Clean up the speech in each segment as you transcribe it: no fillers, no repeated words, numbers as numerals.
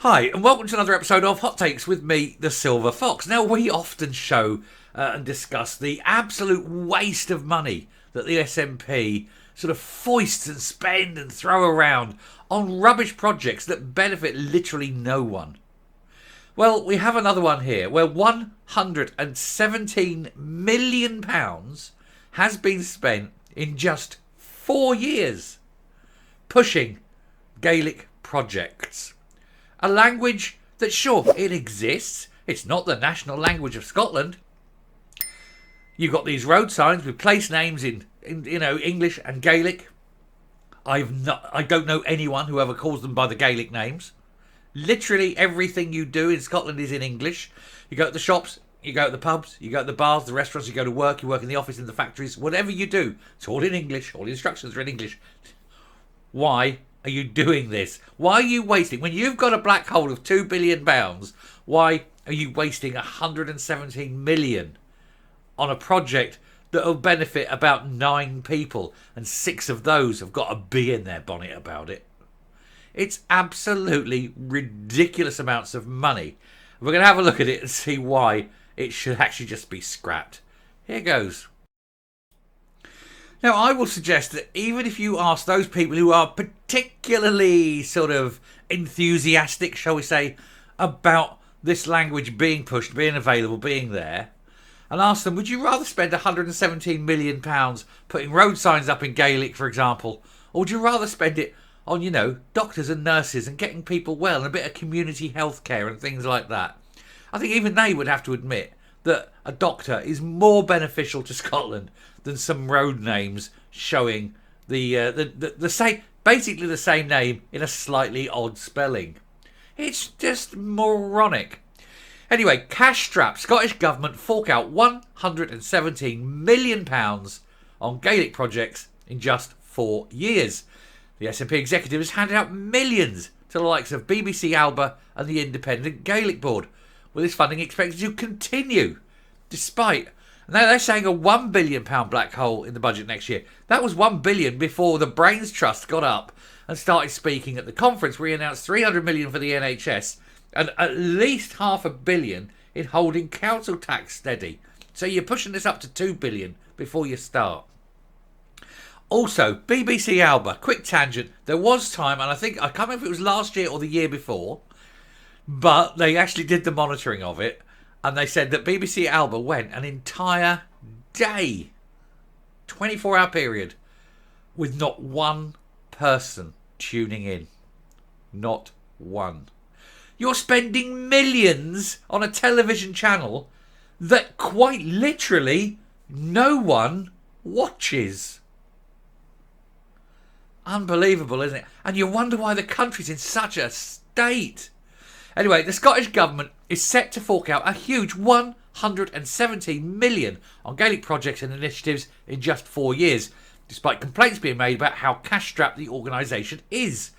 Hi, and welcome to another episode of Hot Takes with me, the Silver Fox. Now, we often show and discuss the absolute waste of money that the SNP sort of foists and spend and throw around on rubbish projects that benefit literally no one. Well, we have another one here where £117 million has been spent in just 4 years pushing Gaelic projects. A language that, sure, it exists. It's not the national language of Scotland. You've got these road signs with place names in English and Gaelic. I don't know anyone who ever calls them by the Gaelic names. Literally everything you do in Scotland is in English. You go to the shops, you go to the pubs, you go to the bars, the restaurants, you go to work, you work in the office, in the factories, whatever you do, it's all in English. All the instructions are in English. Why are you doing this? Why are you wasting? When you've got a black hole of £2 billion, why are you wasting 117 million on a project that will benefit about 9 people, and 6 of those have got a bee in their bonnet about it? It's absolutely ridiculous amounts of money. We're going to have a look at it and see why it should actually just be scrapped. Here goes. Now, I will suggest that even if you ask those people who are particularly sort of enthusiastic, shall we say, about this language being pushed, being available, being there, and ask them, would you rather spend £117 million putting road signs up in Gaelic, for example, or would you rather spend it on, doctors and nurses and getting people well and a bit of community health care and things like that? I think even they would have to admit that a doctor is more beneficial to Scotland than some road names showing the same, basically the same name in a slightly odd spelling. It's just moronic. Anyway, cash strapped. Scottish Government fork out £117 million on Gaelic projects in just 4 years. The SNP executive has handed out millions to the likes of BBC Alba and the Independent Gaelic Board, with this funding expected to continue despite. Now they're saying a £1 billion black hole in the budget next year. That was £1 billion before the Brains Trust got up and started speaking at the conference where he announced £300 million for the NHS and at least £500 million in holding council tax steady. So you're pushing this up to £2 billion before you start. Also, BBC Alba, quick tangent. There was time, and I can't remember if it was last year or the year before, but they actually did the monitoring of it. And they said that BBC Alba went an entire day, 24-hour period, with not one person tuning in. Not one. You're spending millions on a television channel that quite literally no one watches. Unbelievable, isn't it? And you wonder why the country's in such a state. Anyway, the Scottish Government is set to fork out a huge £117 million on Gaelic projects and initiatives in just 4 years, despite complaints being made about how cash-strapped the organisation is.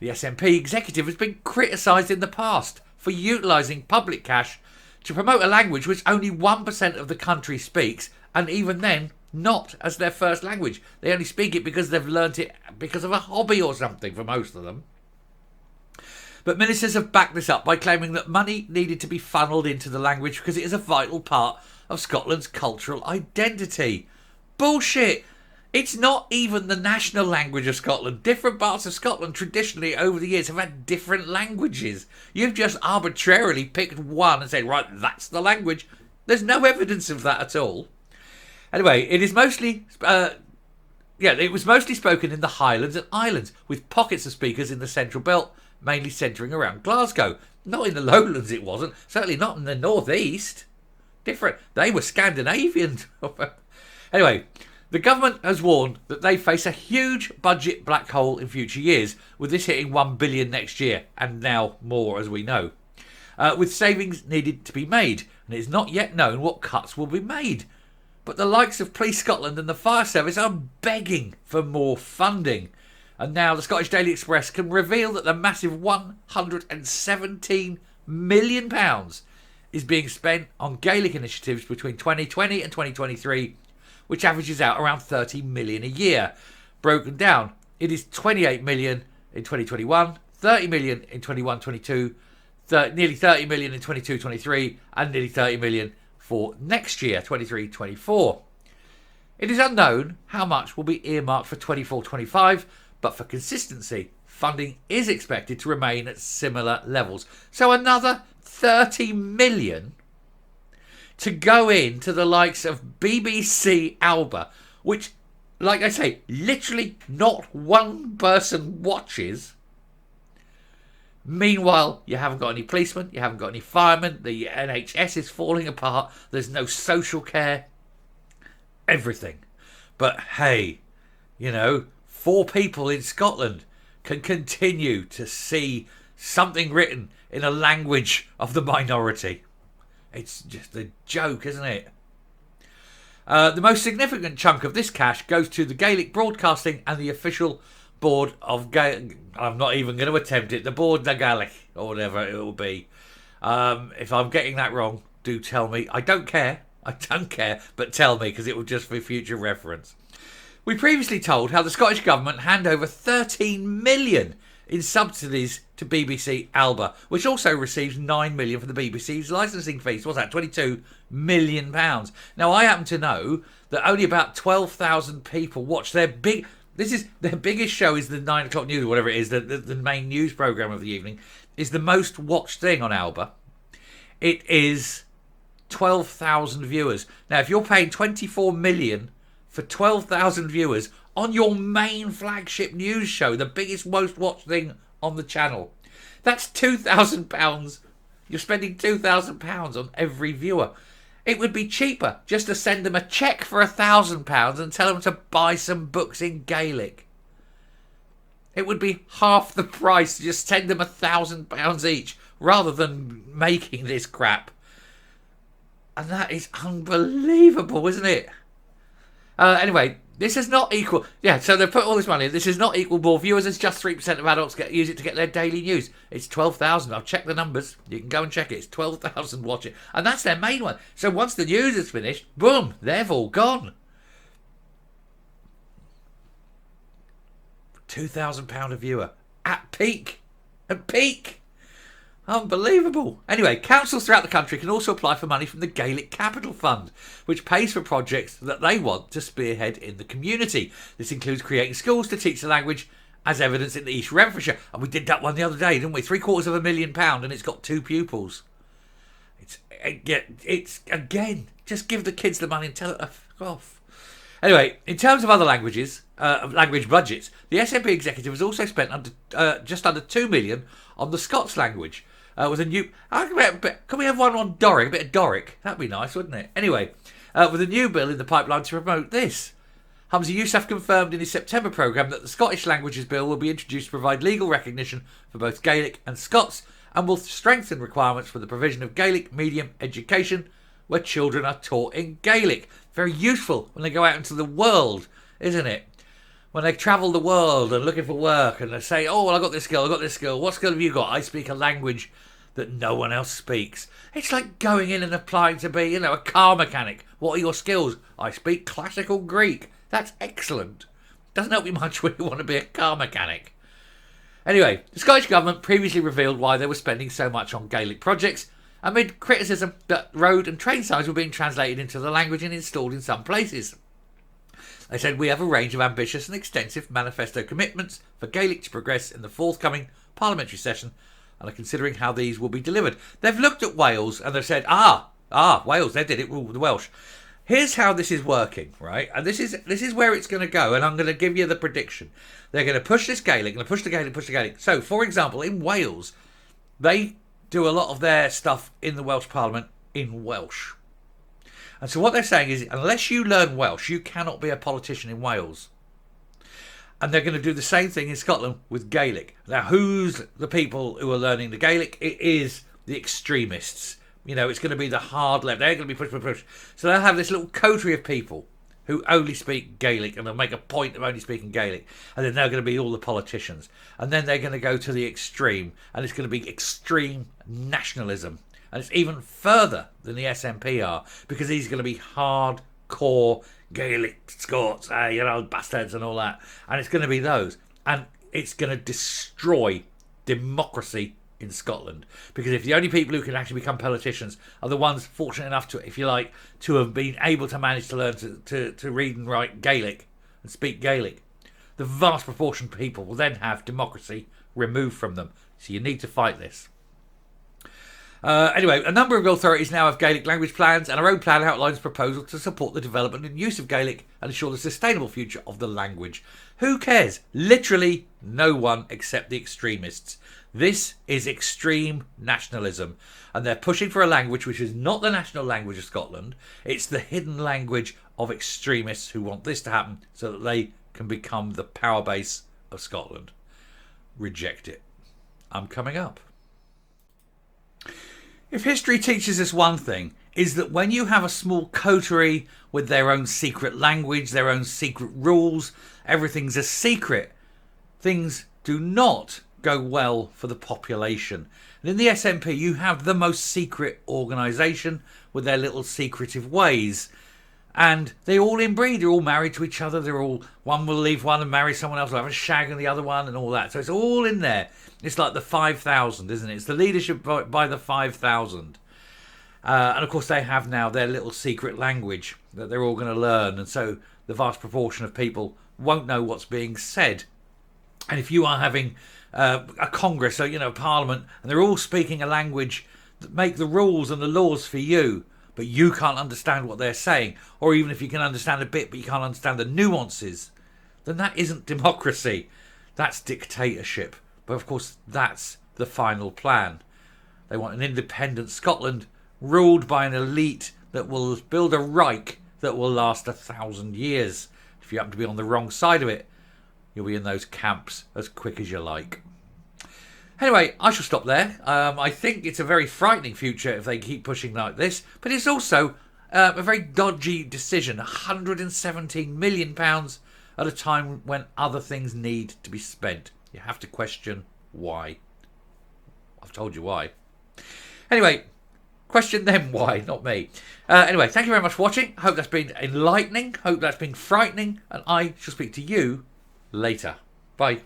The SNP executive has been criticised in the past for utilising public cash to promote a language which only 1% of the country speaks, and even then, not as their first language. They only speak it because they've learnt it because of a hobby or something for most of them. But ministers have backed this up by claiming that money needed to be funneled into the language because it is a vital part of Scotland's cultural identity. Bullshit! It's not even the national language of Scotland. Different parts of Scotland traditionally over the years have had different languages. You've just arbitrarily picked one and said, right, that's the language. There's no evidence of that at all. Anyway, it was mostly spoken in the Highlands and Islands, with pockets of speakers in the Central Belt, mainly centring around Glasgow. Not in the Lowlands it wasn't, certainly not in the North East. Different. They were Scandinavian. Anyway, the government has warned that they face a huge budget black hole in future years, with this hitting £1 billion next year, and now more as we know. With savings needed to be made, and it is not yet known what cuts will be made. But the likes of Police Scotland and the Fire Service are begging for more funding. And now the Scottish Daily Express can reveal that the massive £117 million is being spent on Gaelic initiatives between 2020 and 2023, which averages out around 30 million a year. Broken down, it is 28 million in 2021, 30 million in 21-22, nearly 30 million in 22-23, and nearly 30 million for next year, 23-24. It is unknown how much will be earmarked for 24-25, but for consistency, funding is expected to remain at similar levels. So another 30 million to go into the likes of BBC Alba, which, like I say, literally not one person watches. Meanwhile, you haven't got any policemen, you haven't got any firemen, the NHS is falling apart, there's no social care, everything. But hey, 4 people in Scotland can continue to see something written in a language of the minority. It's just a joke, isn't it? The most significant chunk of this cash goes to the Gaelic Broadcasting and the official board of Gaelic. I'm not even going to attempt it. The board of Gaelic, or whatever it will be. If I'm getting that wrong, do tell me. I don't care, but tell me, because it will just be future reference. We previously told how the Scottish Government hand over 13 million in subsidies to BBC Alba, which also receives 9 million for the BBC's licensing fees. What's that? 22 million pounds. Now, I happen to know that only about 12,000 people watch their their biggest show is the 9 o'clock news, or whatever it is, the main news programme of the evening, is the most watched thing on Alba. It is 12,000 viewers. Now, if you're paying 24 million for 12,000 viewers on your main flagship news show, the biggest, most watched thing on the channel, that's £2,000. You're spending £2,000 on every viewer. It would be cheaper just to send them a cheque for £1,000 and tell them to buy some books in Gaelic. It would be half the price to just send them £1,000 each, rather than making this crap. And that is unbelievable, isn't it? Anyway, this is not equal. Yeah, so they put all this money in. This is not equal more viewers as just 3% of adults use it to get their daily news. It's 12,000. I've checked the numbers. You can go and check it. It's 12,000 watch it. And that's their main one. So once the news is finished, boom, they've all gone. £2,000 a viewer. At peak. At peak. Unbelievable. Anyway, councils throughout the country can also apply for money from the Gaelic Capital Fund, which pays for projects that they want to spearhead in the community. This includes creating schools to teach the language, as evidenced in the East Renfrewshire. And we did that one the other day, didn't we? £750,000, and it's got 2 pupils. It's again, just give the kids the money and tell it to fuck off. Anyway, in terms of other languages, language budgets, the SNP executive has also spent just under 2 million on the Scots language. With a new, can we have one on Doric? A bit of Doric, that'd be nice, wouldn't it? Anyway, with a new bill in the pipeline to promote this. Humza Yousaf confirmed in his September programme that the Scottish Languages Bill will be introduced to provide legal recognition for both Gaelic and Scots, and will strengthen requirements for the provision of Gaelic medium education where children are taught in Gaelic. Very useful when they go out into the world, isn't it? When they travel the world and looking for work and they say, oh, well, I got this skill. What skill have you got? I speak a language that no one else speaks. It's like going in and applying to be, a car mechanic. What are your skills? I speak classical Greek. That's excellent. Doesn't help you much when you want to be a car mechanic. Anyway, the Scottish Government previously revealed why they were spending so much on Gaelic projects, amid criticism that road and train signs were being translated into the language and installed in some places. They said, we have a range of ambitious and extensive manifesto commitments for Gaelic to progress in the forthcoming parliamentary session and are considering how these will be delivered. They've looked at Wales and they've said, Wales, they did it, the Welsh. Here's how this is working, right? And this is where it's going to go, and I'm going to give you the prediction. They're going to push this Gaelic, going to push the Gaelic. So, for example, in Wales, they do a lot of their stuff in the Welsh Parliament in Welsh. And so what they're saying is, unless you learn Welsh, you cannot be a politician in Wales. And they're going to do the same thing in Scotland with Gaelic. Now, who's the people who are learning the Gaelic? It is the extremists. It's going to be the hard left. They're going to be pushed. So they'll have this little coterie of people who only speak Gaelic, and they'll make a point of only speaking Gaelic. And then they're going to be all the politicians. And then they're going to go to the extreme, and it's going to be extreme nationalism. And it's even further than the SNP are, because these are going to be hardcore Gaelic Scots, bastards and all that. And it's going to be those. And it's going to destroy democracy in Scotland. Because if the only people who can actually become politicians are the ones fortunate enough to, if you like, to have been able to manage to learn to read and write Gaelic and speak Gaelic, the vast proportion of people will then have democracy removed from them. So you need to fight this. Anyway, a number of authorities now have Gaelic language plans, and our own plan outlines proposals to support the development and use of Gaelic and ensure the sustainable future of the language. Who cares? Literally no one except the extremists. This is extreme nationalism, and they're pushing for a language which is not the national language of Scotland. It's the hidden language of extremists who want this to happen so that they can become the power base of Scotland. Reject it. I'm coming up. If history teaches us one thing, is that when you have a small coterie with their own secret language, their own secret rules, everything's a secret, things do not go well for the population. And in the SNP, you have the most secret organisation with their little secretive ways. And they all inbreed, they're all married to each other, one will leave one and marry someone else, will have a shag on the other one and all that. So it's all in there. It's like the 5,000, isn't it? It's the leadership by the 5,000. And of course they have now their little secret language that they're all going to learn. And so the vast proportion of people won't know what's being said. And if you are having a Congress, so, a Parliament, and they're all speaking a language that make the rules and the laws for you, but you can't understand what they're saying, or even if you can understand a bit but you can't understand the nuances, then that isn't democracy. That's dictatorship. But of course, that's the final plan. They want an independent Scotland ruled by an elite that will build a Reich that will last 1,000 years. If you happen to be on the wrong side of it, you'll be in those camps as quick as you like. Anyway, I shall stop there. I think it's a very frightening future if they keep pushing like this, but it's also a very dodgy decision. £117 million at a time when other things need to be spent. You have to question why. I've told you why. Anyway, question them why, not me. Anyway, thank you very much for watching. Hope that's been enlightening. Hope that's been frightening. And I shall speak to you later. Bye.